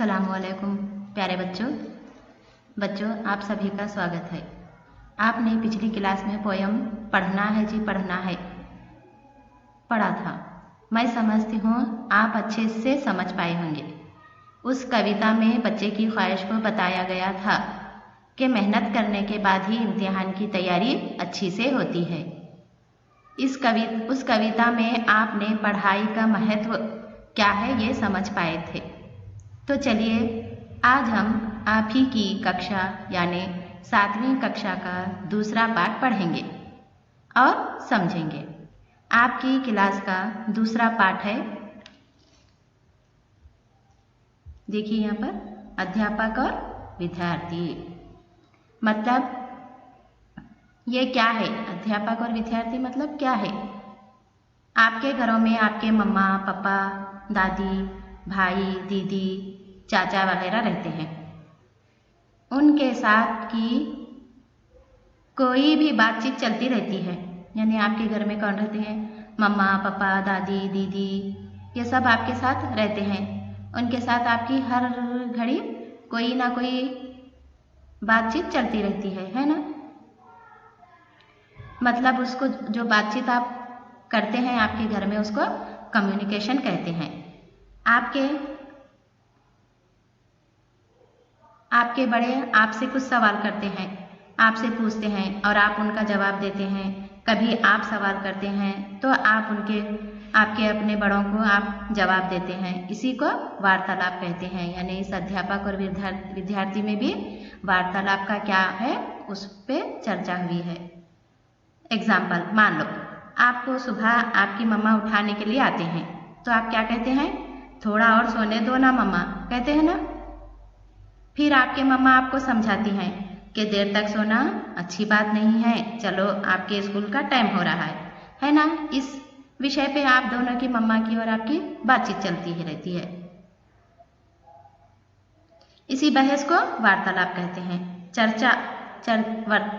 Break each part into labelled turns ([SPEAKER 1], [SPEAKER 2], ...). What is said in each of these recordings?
[SPEAKER 1] अस्सलामुअलैकुम प्यारे बच्चों आप सभी का स्वागत है। आपने पिछली क्लास में पोयम पढ़ना है जी पढ़ना है पढ़ा था। मैं समझती हूँ आप अच्छे से समझ पाए होंगे। उस कविता में बच्चे की ख्वाहिश को बताया गया था कि मेहनत करने के बाद ही इम्तिहान की तैयारी अच्छी से होती है। उस कविता में आपने पढ़ाई का महत्व क्या है ये समझ पाए थे। तो चलिए आज हम आप ही की कक्षा यानी 7वीं कक्षा का दूसरा पाठ पढ़ेंगे और समझेंगे। आपकी क्लास का दूसरा पाठ है, देखिए यहाँ पर अध्यापक और विद्यार्थी। मतलब ये क्या है? अध्यापक और विद्यार्थी मतलब क्या है? आपके घरों में आपके मम्मा पापा दादी भाई दीदी चाचा वगैरह रहते हैं। उनके साथ की कोई भी बातचीत चलती रहती है। यानी आपके घर में कौन रहते हैं? मम्मा पापा दादी दीदी, ये सब आपके साथ रहते हैं। उनके साथ आपकी हर घड़ी कोई ना कोई बातचीत चलती रहती है ना। मतलब उसको जो बातचीत आप करते हैं आपके घर में उसको कम्युनिकेशन कहते हैं। आपके बड़े आपसे कुछ सवाल करते हैं, आपसे पूछते हैं और आप उनका जवाब देते हैं। कभी आप सवाल करते हैं तो आप आपके अपने बड़ों को आप जवाब देते हैं। इसी को वार्तालाप कहते हैं। यानी इस अध्यापक और विद्यार्थी में भी वार्तालाप का क्या है उस पर चर्चा हुई है। एग्जाम्पल, मान लो आपको सुबह आपकी मम्मा उठाने के लिए आते हैं तो आप क्या कहते हैं? थोड़ा और सोने दो ना मम्मा, कहते हैं ना। फिर आपके मम्मा आपको समझाती हैं कि देर तक सोना अच्छी बात नहीं है, चलो आपके स्कूल का टाइम हो रहा है ना। इस विषय पे आप दोनों की मम्मा की और आपकी बातचीत चलती ही रहती है। इसी बहस को वार्तालाप कहते हैं।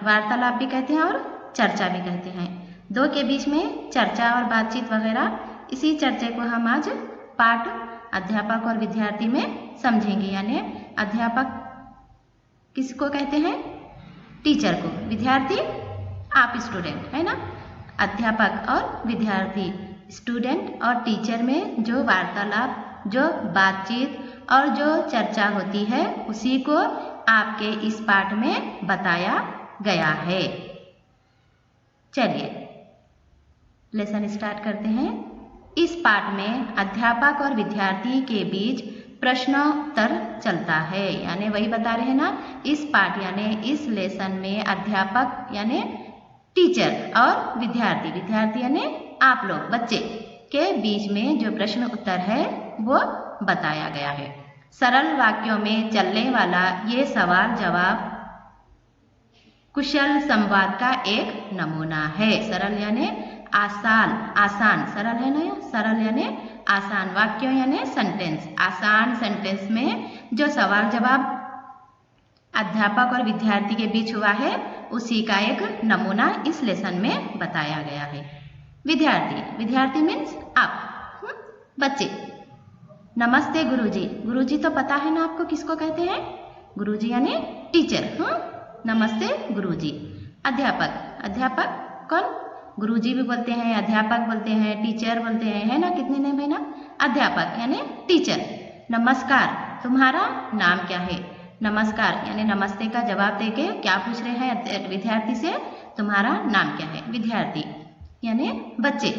[SPEAKER 1] वार्तालाप भी कहते हैं और चर्चा भी कहते हैं। दो के बीच में चर्चा और बातचीत वगैरह, इसी चर्चा को हम आज पाठ अध्यापक और विद्यार्थी में समझेंगे। यानी अध्यापक किसको कहते हैं? टीचर को। विद्यार्थी आप स्टूडेंट है ना। अध्यापक और विद्यार्थी स्टूडेंट और टीचर में जो वार्तालाप, जो बातचीत और जो चर्चा होती है उसी को आपके इस पाठ में बताया गया है। चलिए लेसन स्टार्ट करते हैं। इस पाठ में अध्यापक और विद्यार्थी के बीच प्रश्नोत्तर चलता है। यानी वही बता रहे हैं ना, इस पाठ यानी इस लेसन में अध्यापक यानी टीचर और विद्यार्थी यानी आप लोग बच्चे के बीच में जो प्रश्न उत्तर है वो बताया गया है। सरल वाक्यों में चलने वाला ये सवाल जवाब कुशल संवाद का एक नमूना है। सरल यानी आसान, सरल है ना, सरल यानी आसान, वाक्यों यानी सेंटेंस। आसान सेंटेंस में जो सवाल जवाब अध्यापक और विद्यार्थी के बीच हुआ है उसी का एक नमूना इस लेसन में बताया गया है। विद्यार्थी मीन्स आप, बच्चे। नमस्ते गुरुजी। गुरुजी तो पता है ना आपको किसको कहते हैं? गुरुजी यानी टीचर। नमस्ते गुरुजी। अध्यापक कौन? गुरुजी भी बोलते हैं, अध्यापक बोलते हैं, टीचर बोलते हैं, है ना। कितने नेम है ना? अध्यापक यानी टीचर। नमस्कार, तुम्हारा नाम क्या है? नमस्कार यानी नमस्ते का जवाब देके क्या पूछ रहे हैं विद्यार्थी से? तुम्हारा नाम क्या है? विद्यार्थी यानी बच्चे।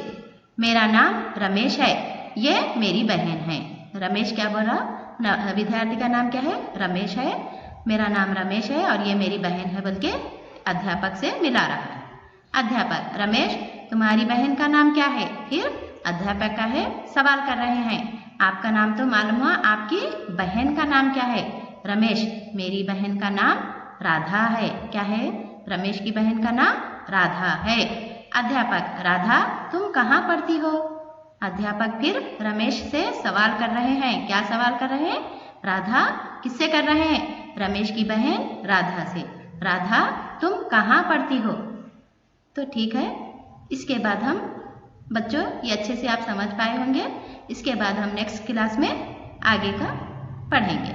[SPEAKER 1] मेरा नाम रमेश है, ये मेरी बहन है। रमेश क्या बोला? विद्यार्थी का नाम क्या है? रमेश है। मेरा नाम रमेश है और ये मेरी बहन है बोल के अध्यापक से मिला रहा है। अध्यापक, रमेश तुम्हारी बहन का नाम क्या है? फिर अध्यापक का है, सवाल कर रहे हैं। आपका नाम तो मालूम हुआ, आपकी बहन का नाम क्या है? रमेश, मेरी बहन का नाम राधा है। क्या है? रमेश की बहन का नाम राधा है। अध्यापक, राधा तुम कहाँ पढ़ती हो? अध्यापक फिर रमेश से सवाल कर रहे हैं। क्या सवाल कर रहे हैं? राधा किससे कर रहे हैं? रमेश की बहन राधा से। राधा तुम कहाँ पढ़ती हो? तो ठीक है, इसके बाद हम बच्चों ये अच्छे से आप समझ पाए होंगे। इसके बाद हम नेक्स्ट क्लास में आगे का पढ़ेंगे।